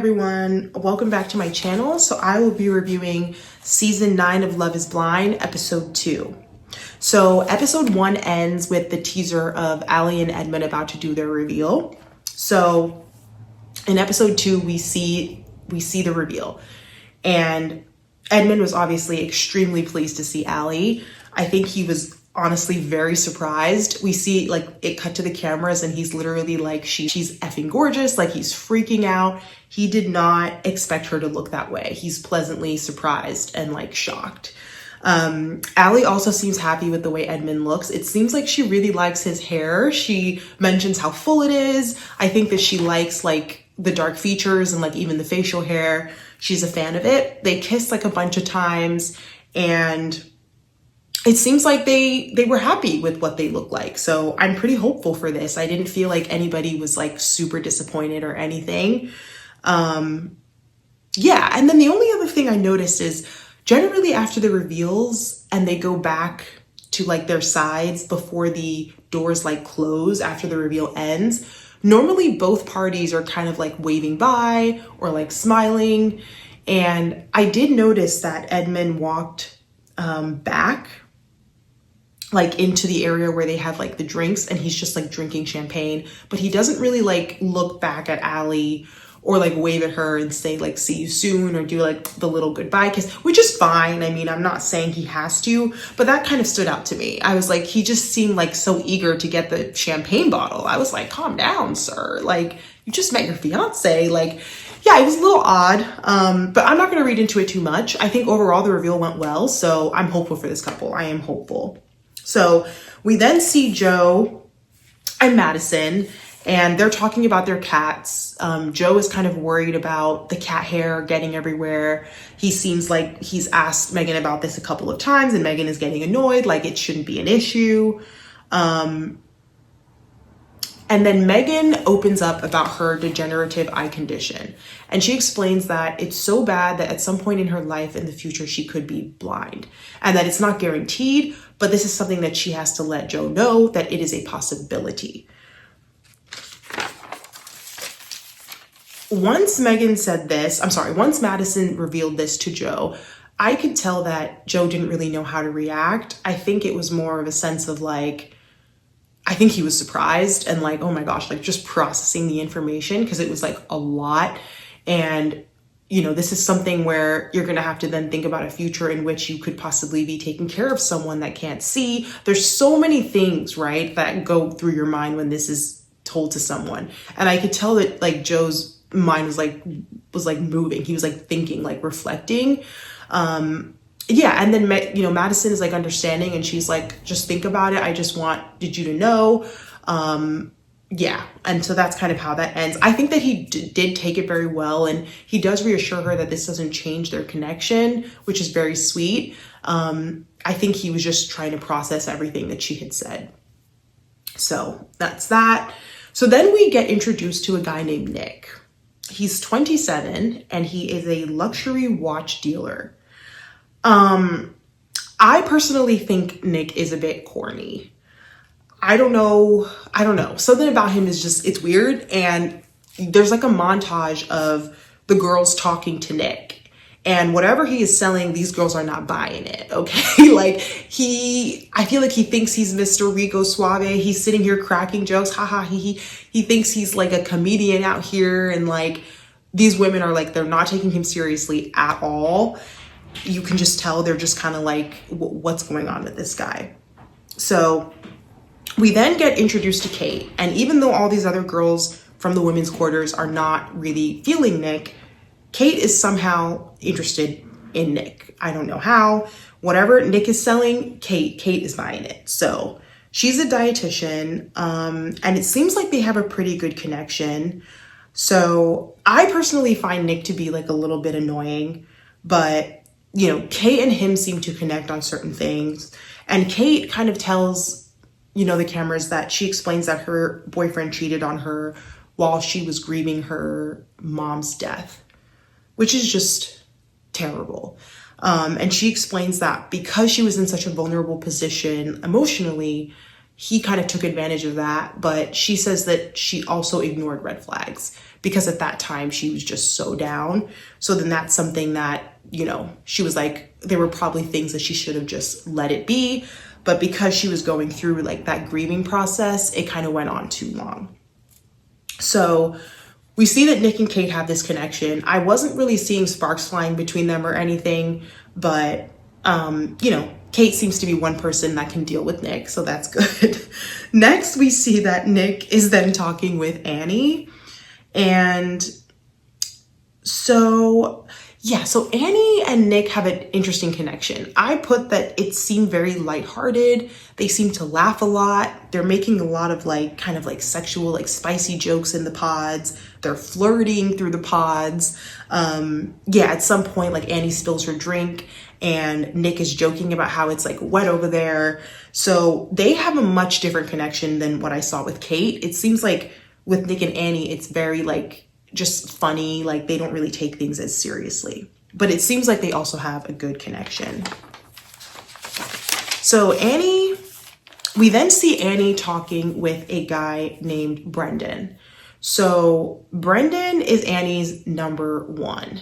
Everyone, welcome back to my channel. So I will be reviewing season 9 of Love is Blind, episode 2. So episode 1 ends with the teaser of Allie and Edmond about to do their reveal. So in episode 2 we see the reveal, and Edmond was obviously extremely pleased to see Allie. I think he was honestly very surprised. We see like it cut to the cameras and he's literally like, she's effing gorgeous, like he's freaking out. He did not expect her to look that way. He's pleasantly surprised and like shocked. Allie also seems happy with the way Edmond looks. It seems like she really likes his hair. She mentions how full it is. I think that she likes like the dark features and like even the facial hair. She's a fan of it. They kissed like a bunch of times and it seems like they were happy with what they look like. So I'm pretty hopeful for this. I didn't feel like anybody was like super disappointed or anything. Yeah. And then the only other thing I noticed is generally after the reveals and they go back to like their sides before the doors like close after the reveal ends, normally both parties are kind of like waving bye or like smiling. And I did notice that Edmond walked back like into the area where they have like the drinks and he's just like drinking champagne, but he doesn't really like look back at Allie or like wave at her and say like see you soon or do like the little goodbye kiss, which is fine. I mean, I'm not saying he has to, but that kind of stood out to me. I was like, he just seemed like so eager to get the champagne bottle. I was like, calm down, sir. Like, you just met your fiance. Like, yeah, it was a little odd, but I'm not going to read into it too much. I think overall the reveal went well, so I'm hopeful for this couple. I am hopeful. So we then see Joe and Madison, and they're talking about their cats. Joe is kind of worried about the cat hair getting everywhere. He seems like he's asked Megan about this a couple of times, and Megan is getting annoyed, like it shouldn't be an issue. And then Megan opens up about her degenerative eye condition. And she explains that it's so bad that at some point in her life in the future, she could be blind. And that it's not guaranteed, but this is something that she has to let Joe know that it is a possibility. Once Madison revealed this to Joe, I could tell that Joe didn't really know how to react. I think it was more of a sense of like, I think he was surprised and like, oh my gosh, like just processing the information because it was like a lot. And, you know, this is something where you're going to have to then think about a future in which you could possibly be taking care of someone that can't see. There's so many things, right, that go through your mind when this is told to someone. And I could tell that like Joe's mind was like moving. He was like thinking, like reflecting. Yeah, and then, you know, Madison is like understanding and she's like, just think about it. I just wanted you to know. Yeah, and so that's kind of how that ends. I think that he did take it very well, and he does reassure her that this doesn't change their connection, which is very sweet. I think he was just trying to process everything that she had said. So that's that. So then we get introduced to a guy named Nick. He's 27 and he is a luxury watch dealer. I personally think Nick is a bit corny. I don't know. Something about him is just, it's weird. And there's like a montage of the girls talking to Nick, and whatever he is selling, these girls are not buying it. Okay. Like I feel like he thinks he's Mr. Rico Suave. He's sitting here cracking jokes. Haha. He thinks he's like a comedian out here. And like, these women are like, they're not taking him seriously at all. You can just tell they're just kind of like, what's going on with this guy? So we then get introduced to Kate. And even though all these other girls from the women's quarters are not really feeling Nick, Kate is somehow interested in Nick. I don't know how. Whatever Nick is selling, Kate is buying it. So she's a dietitian. And it seems like they have a pretty good connection. So I personally find Nick to be like a little bit annoying, but you know, Kate and him seem to connect on certain things. And Kate kind of tells, you know, the cameras that she explains that her boyfriend cheated on her while she was grieving her mom's death, which is just terrible. And she explains that because she was in such a vulnerable position emotionally, he kind of took advantage of that. But she says that she also ignored red flags because at that time she was just so down. So then that's something that, you know, she was like, there were probably things that she should have just let it be. But because she was going through like that grieving process, it kind of went on too long. So we see that Nick and Kate have this connection. I wasn't really seeing sparks flying between them or anything, but, you know, Kate seems to be one person that can deal with Nick, so that's good. Next, we see that Nick is then talking with Annie. And so, yeah, so Annie and Nick have an interesting connection. I put that it seemed very lighthearted. They seem to laugh a lot. They're making a lot of like kind of like sexual, like spicy jokes in the pods. They're flirting through the pods. Yeah, at some point, like Annie spills her drink and Nick is joking about how it's like wet over there. So they have a much different connection than what I saw with Kate. It seems like with Nick and Annie, it's very like just funny, like they don't really take things as seriously. But it seems like they also have a good connection. So Annie, we then see Annie talking with a guy named Brendan. So Brendan is Annie's number one.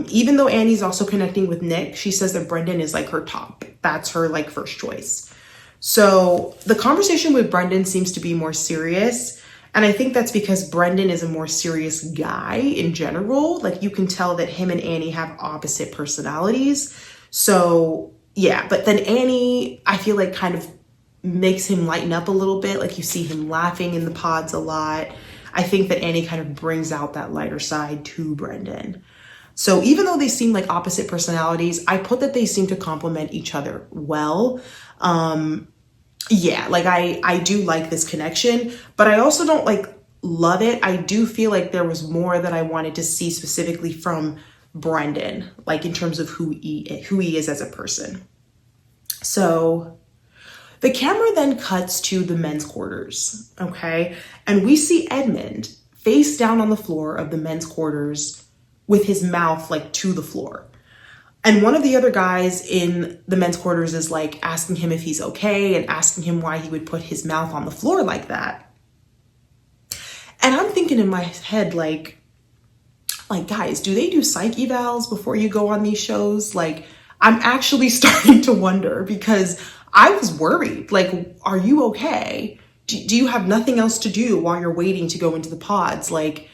Even though Annie's also connecting with Nick, she says that Brendan is like her top. That's her like first choice. So the conversation with Brendan seems to be more serious. And I think that's because Brendan is a more serious guy in general. Like you can tell that him and Annie have opposite personalities. So yeah, but then Annie, I feel like kind of makes him lighten up a little bit. Like you see him laughing in the pods a lot. I think that Annie kind of brings out that lighter side to Brendan. So even though they seem like opposite personalities, I put that they seem to complement each other well. Yeah, like I do like this connection, but I also don't like love it. I do feel like there was more that I wanted to see specifically from Brendan, like in terms of who he is as a person. So the camera then cuts to the men's quarters, okay? And we see Edmond face down on the floor of the men's quarters with his mouth like to the floor. And one of the other guys in the men's quarters is like asking him if he's okay and asking him why he would put his mouth on the floor like that. And I'm thinking in my head, like guys, do they do psych evals before you go on these shows? Like, I'm actually starting to wonder because I was worried. Like, are you okay? Do you have nothing else to do while you're waiting to go into the pods? Like,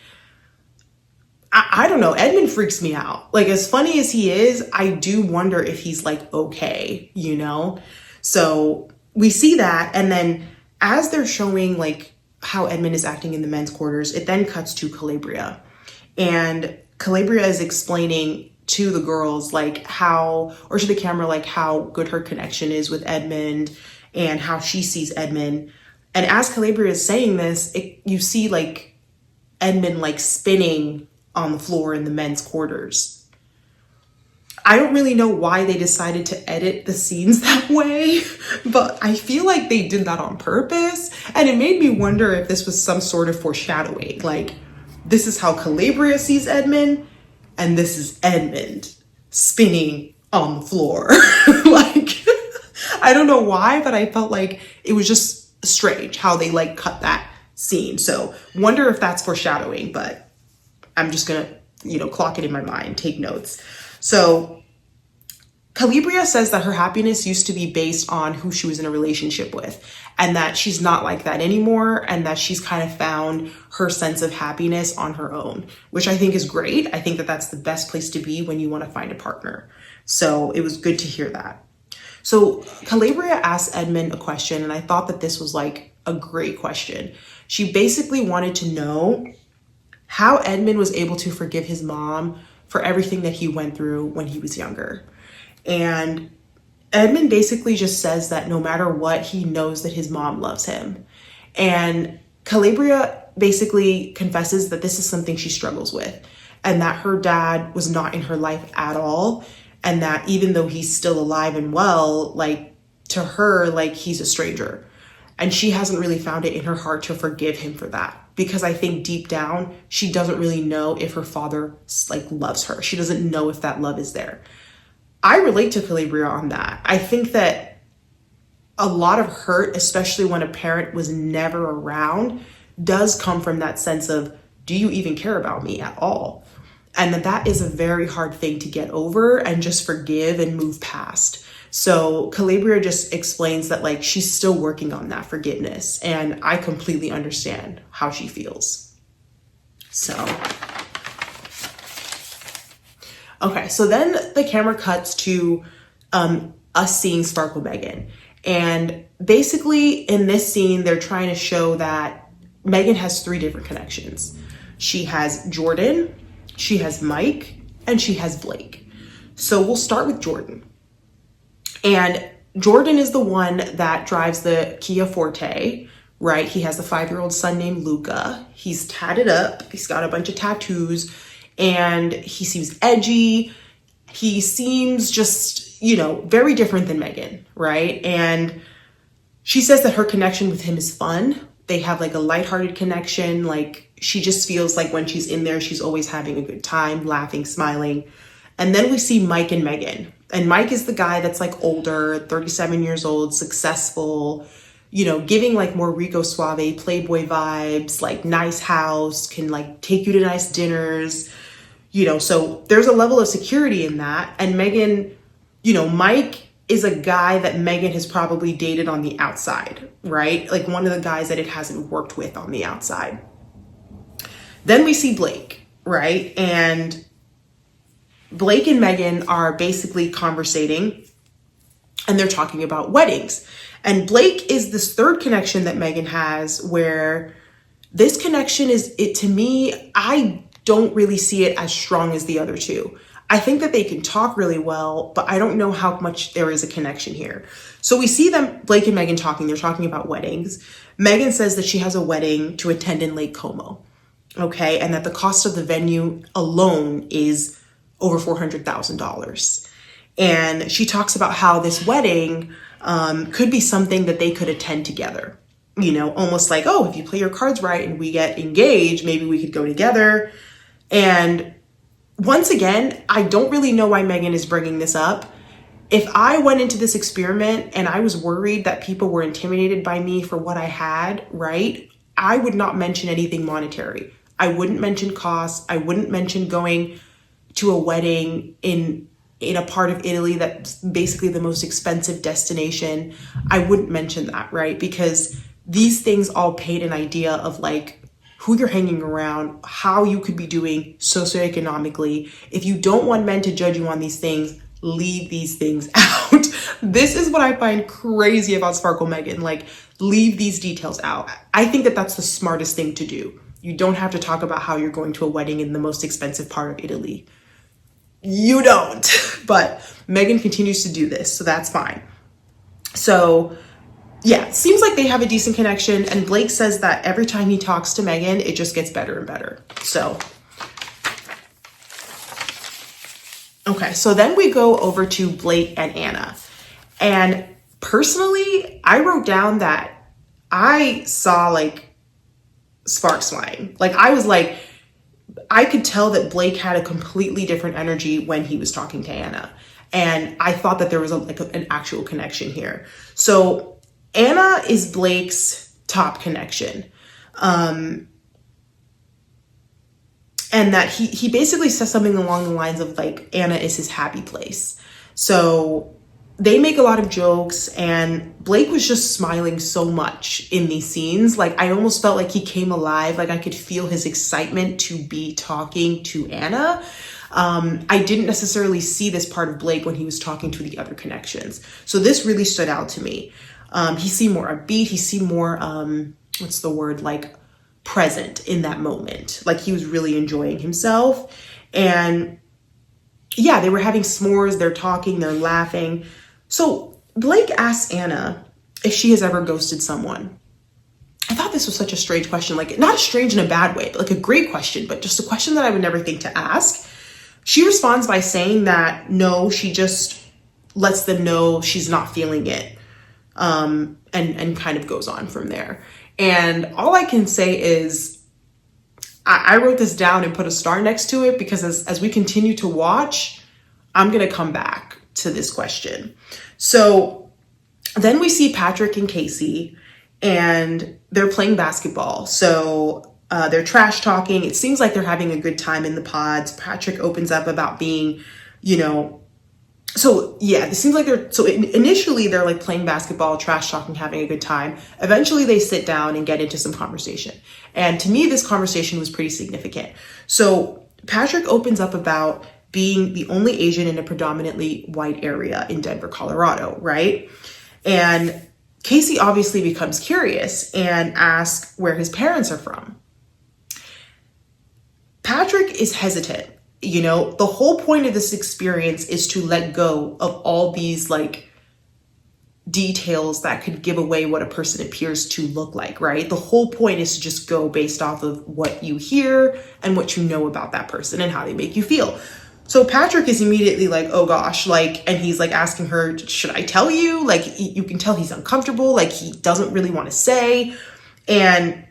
I don't know. Edmond freaks me out. Like, as funny as he is, I do wonder if he's like, okay, you know? So we see that. And then as they're showing like how Edmond is acting in the men's quarters, it then cuts to Calabria. And Calabria is explaining to the girls like how, or to the camera, like how good her connection is with Edmond and how she sees Edmond. And as Calabria is saying this, you see like Edmond like spinning on the floor in the men's quarters. I don't really know why they decided to edit the scenes that way, but I feel like they did that on purpose. And it made me wonder if this was some sort of foreshadowing. Like, this is how Calabria sees Edmond, and this is Edmond spinning on the floor. Like, I don't know why, but I felt like it was just strange how they like cut that scene. So wonder if that's foreshadowing, but I'm just gonna, clock it in my mind, take notes. So Calabria says that her happiness used to be based on who she was in a relationship with, and that she's not like that anymore, and that she's kind of found her sense of happiness on her own, which I think is great. I think that that's the best place to be when you want to find a partner. So it was good to hear that. So Calabria asked Edmond a question, and I thought that this was like a great question. She basically wanted to know how Edmond was able to forgive his mom for everything that he went through when he was younger. And Edmond basically just says that no matter what, he knows that his mom loves him. And Calabria basically confesses that this is something she struggles with, and that her dad was not in her life at all. And that even though he's still alive and well, like to her, like he's a stranger. And she hasn't really found it in her heart to forgive him for that. Because I think deep down, she doesn't really know if her father like loves her. She doesn't know if that love is there. I relate to Calabria on that. I think that a lot of hurt, especially when a parent was never around, does come from that sense of, do you even care about me at all? And that is a very hard thing to get over and just forgive and move past. So Calabria just explains that like she's still working on that forgiveness, and I completely understand how she feels. So, okay, so then the camera cuts to us seeing Sparkle Megan. And basically in this scene, they're trying to show that Megan has 3 different connections. She has Jordan, she has Mike, and she has Blake. So we'll start with Jordan. And Jordan is the one that drives the Kia Forte, right? He has a 5-year-old son named Luca. He's tatted up. He's got a bunch of tattoos, and he seems edgy. He seems just, you know, very different than Megan, right? And she says that her connection with him is fun. They have like a lighthearted connection. Like she just feels like when she's in there, she's always having a good time, laughing, smiling. And then we see Mike and Megan. And Mike is the guy that's like older, 37 years old, successful, you know, giving like more Rico Suave, Playboy vibes, like nice house, can like take you to nice dinners, you know, so there's a level of security in that. And Megan, you know, Mike is a guy that Megan has probably dated on the outside, right? Like one of the guys that it hasn't worked with on the outside. Then we see Blake, right? And Blake and Megan are basically conversating, and they're talking about weddings. And Blake is this third connection that Megan has, where this connection is, it to me, I don't really see it as strong as the other two. I think that they can talk really well, but I don't know how much there is a connection here. So we see them, Blake and Megan talking, they're talking about weddings. Megan says that she has a wedding to attend in Lake Como, okay? And that the cost of the venue alone is over $400,000. And she talks about how this wedding could be something that they could attend together. You know, almost like, oh, if you play your cards right and we get engaged, maybe we could go together. And once again, I don't really know why Megan is bringing this up. If I went into this experiment and I was worried that people were intimidated by me for what I had, right, I would not mention anything monetary. I wouldn't mention costs. I wouldn't mention going to a wedding in a part of Italy that's basically the most expensive destination. I wouldn't mention that, right? Because these things all paint an idea of like who you're hanging around, how you could be doing socioeconomically. If you don't want men to judge you on these things, leave these things out. This is what I find crazy about Sparkle Megan. Like, leave these details out. I think that that's the smartest thing to do. You don't have to talk about how you're going to a wedding in the most expensive part of Italy. You don't. But Megan continues to do this, so that's fine. So yeah, it seems like they have a decent connection, and Blake says that every time he talks to Megan, it just gets better and better. So, okay, so then we go over to Blake and Anna. And personally, I wrote down that I saw like sparks flying. Like I was like, I could tell that Blake had a completely different energy when he was talking to Anna. And I thought that there was an actual connection here. So Anna is Blake's top connection. And that he basically says something along the lines of like, Anna is his happy place. So they make a lot of jokes, and Blake was just smiling so much in these scenes. Like I almost felt like he came alive. Like I could feel his excitement to be talking to Anna. I didn't necessarily see this part of Blake when he was talking to the other connections. So this really stood out to me. He seemed more upbeat. He seemed more, what's the word? Like present in that moment. Like he was really enjoying himself. And yeah, they were having s'mores. They're talking, they're laughing. So Blake asks Anna if she has ever ghosted someone. I thought this was such a strange question. Like not strange in a bad way, but like a great question, but just a question that I would never think to ask. She responds by saying that no, she just lets them know she's not feeling it. And kind of goes on from there. And all I can say is I wrote this down and put a star next to it because as we continue to watch, I'm going to come back to this question. So Then we see Patrick and Casey, and they're playing basketball. So they're trash talking. It seems like they're having a good time in the pods. Patrick opens up about being, you know, so yeah, it seems like initially they're like playing basketball, trash talking, having a good time. Eventually they sit down and get into some conversation. And to me, this conversation was pretty significant. So Patrick opens up about being the only Asian in a predominantly white area in Denver, Colorado, right? And Casey obviously becomes curious and asks where his parents are from. Patrick is hesitant. You know, the whole point of this experience is to let go of all these like details that could give away what a person appears to look like, right? The whole point is to just go based off of what you hear and what you know about that person and how they make you feel. So Patrick is immediately like, oh gosh, like, and he's like asking her, should I tell you? Like, you can tell he's uncomfortable, like he doesn't really want to say. And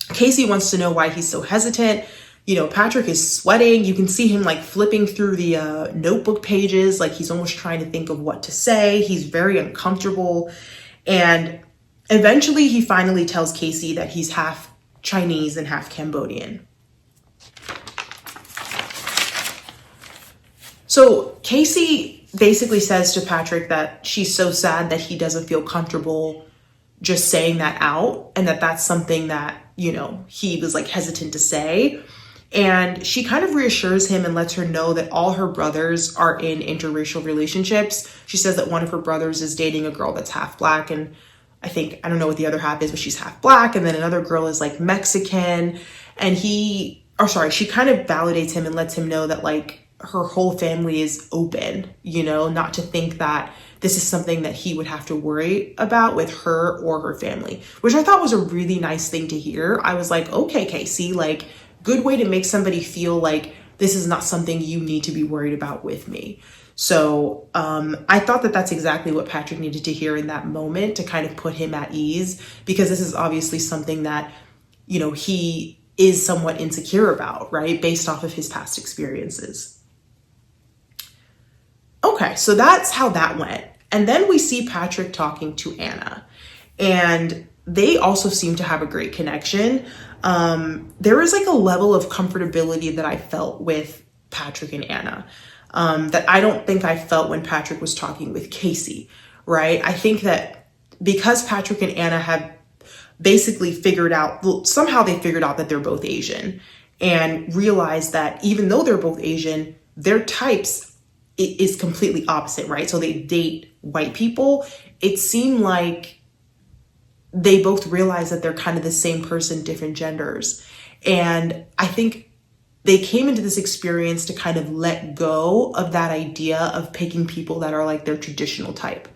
Casey wants to know why he's so hesitant. You know, Patrick is sweating. You can see him like flipping through the notebook pages, like he's almost trying to think of what to say. He's very uncomfortable. And eventually he finally tells Casey that he's half Chinese and half Cambodian. So Casey basically says to Patrick that she's so sad that he doesn't feel comfortable just saying that out, and that that's something that, you know, he was like hesitant to say. And she kind of reassures him and lets her know that all her brothers are in interracial relationships. She says that one of her brothers is dating a girl that's half Black, and I don't know what the other half is, but she's half Black. And then another girl is like Mexican. And she kind of validates him and lets him know that like her whole family is open, you know, not to think that this is something that he would have to worry about with her or her family, which I thought was a really nice thing to hear. I was like, okay, Casey, like, good way to make somebody feel like this is not something you need to be worried about with me. So I thought that that's exactly what Patrick needed to hear in that moment to kind of put him at ease, because this is obviously something that, you know, he is somewhat insecure about, right? Based off of his past experiences. Okay, so that's how that went. And then we see Patrick talking to Anna, and they also seem to have a great connection. There was like a level of comfortability that I felt with Patrick and Anna that I don't think I felt when Patrick was talking with Casey, right? I think that because Patrick and Anna have basically somehow they figured out that they're both Asian, and realized that even though they're both Asian, their types is completely opposite, right? So they date white people. It seemed like they both realize that they're kind of the same person, different genders. And I think they came into this experience to kind of let go of that idea of picking people that are like their traditional type.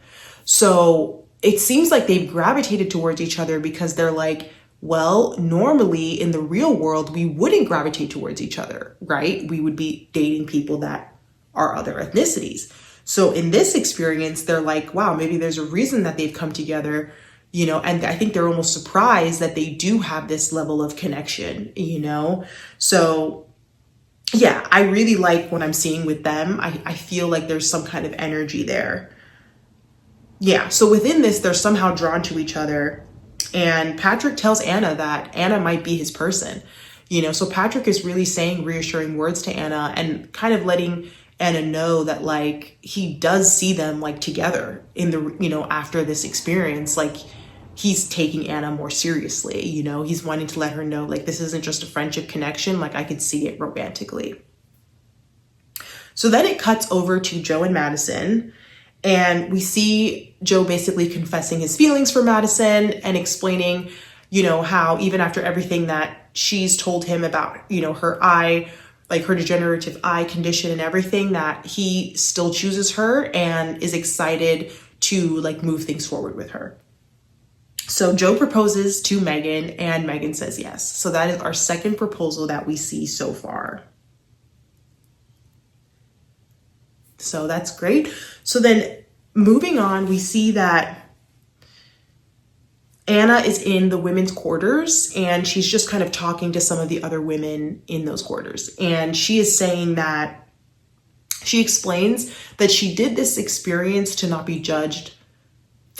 So it seems like they've gravitated towards each other because they're like, well, normally in the real world, we wouldn't gravitate towards each other, right? We would be dating people that are other ethnicities. So in this experience, they're like, wow, maybe there's a reason that they've come together, you know, and I think they're almost surprised that they do have this level of connection, you know? So yeah, I really like what I'm seeing with them. I feel like there's some kind of energy there. Yeah, so within this, they're somehow drawn to each other. And Patrick tells Anna that Anna might be his person, you know? So Patrick is really saying reassuring words to Anna and kind of letting Anna know that like he does see them like together in the, you know, after this experience. Like he's taking Anna more seriously, you know, he's wanting to let her know like this isn't just a friendship connection, like I could see it romantically. So then it cuts over to Joe and Madison, and we see Joe basically confessing his feelings for Madison and explaining, you know, how even after everything that she's told him about, you know, her eye, like her degenerative eye condition and everything, that he still chooses her and is excited to like move things forward with her. So Joe proposes to Megan and Megan says yes. So that is our second proposal that we see so far. So that's great. So then moving on, we see that Anna is in the women's quarters and she's just kind of talking to some of the other women in those quarters. And she is saying that she explains that she did this experience to not be judged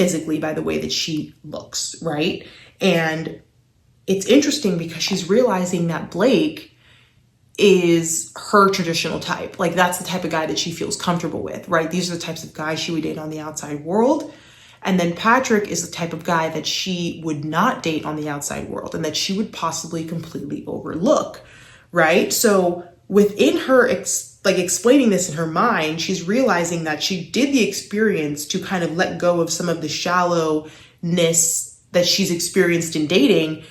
physically by the way that she looks, right? And it's interesting because she's realizing that Blake is her traditional type. Like, that's the type of guy that she feels comfortable with, right? These are the types of guys she would date on the outside world. And then Patrick is the type of guy that she would not date on the outside world and that she would possibly completely overlook, right? So within her explaining this in her mind, she's realizing that she did the experience to kind of let go of some of the shallowness that she's experienced in dating.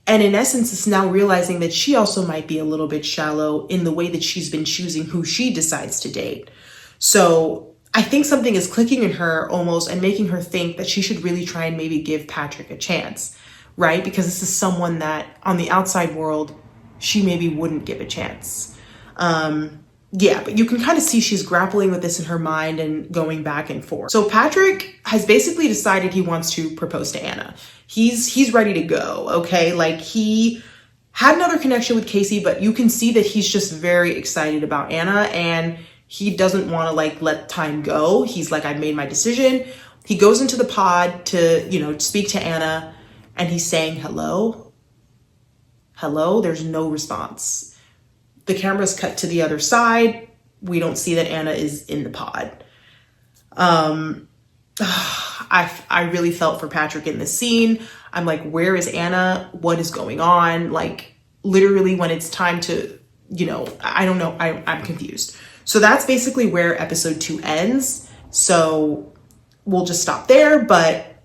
And in essence, it's now realizing that she also might be a little bit shallow in the way that she's been choosing who she decides to date. So I think something is clicking in her almost and making her think that she should really try and maybe give Patrick a chance, right? Because this is someone that on the outside world, she maybe wouldn't give a chance. Yeah, but you can kind of see she's grappling with this in her mind and going back and forth. So Patrick has basically decided he wants to propose to Anna. He's ready to go, okay? Like, he had another connection with Casey, but you can see that he's just very excited about Anna and he doesn't want to like let time go. He's like, I've made my decision. He goes into the pod to, speak to Anna and he's saying, hello. There's no response. The camera's cut to the other side. We don't see that Anna is in the pod. I really felt for Patrick in this scene. I'm like, where is Anna? What is going on? Like, literally when it's time to, I don't know. I'm confused. So that's basically where episode 2 ends. So we'll just stop there, but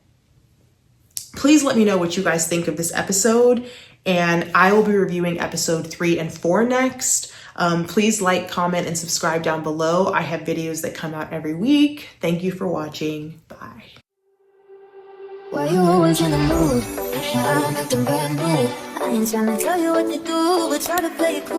please let me know what you guys think of this episode. And I will be reviewing episode 3 and 4 next. Please like, comment, and subscribe down below. I have videos that come out every week. Thank you for watching. Bye. Why you always in the mood? I'm acting brand new. I ain't trying to tell you what to do, but try to play it cool.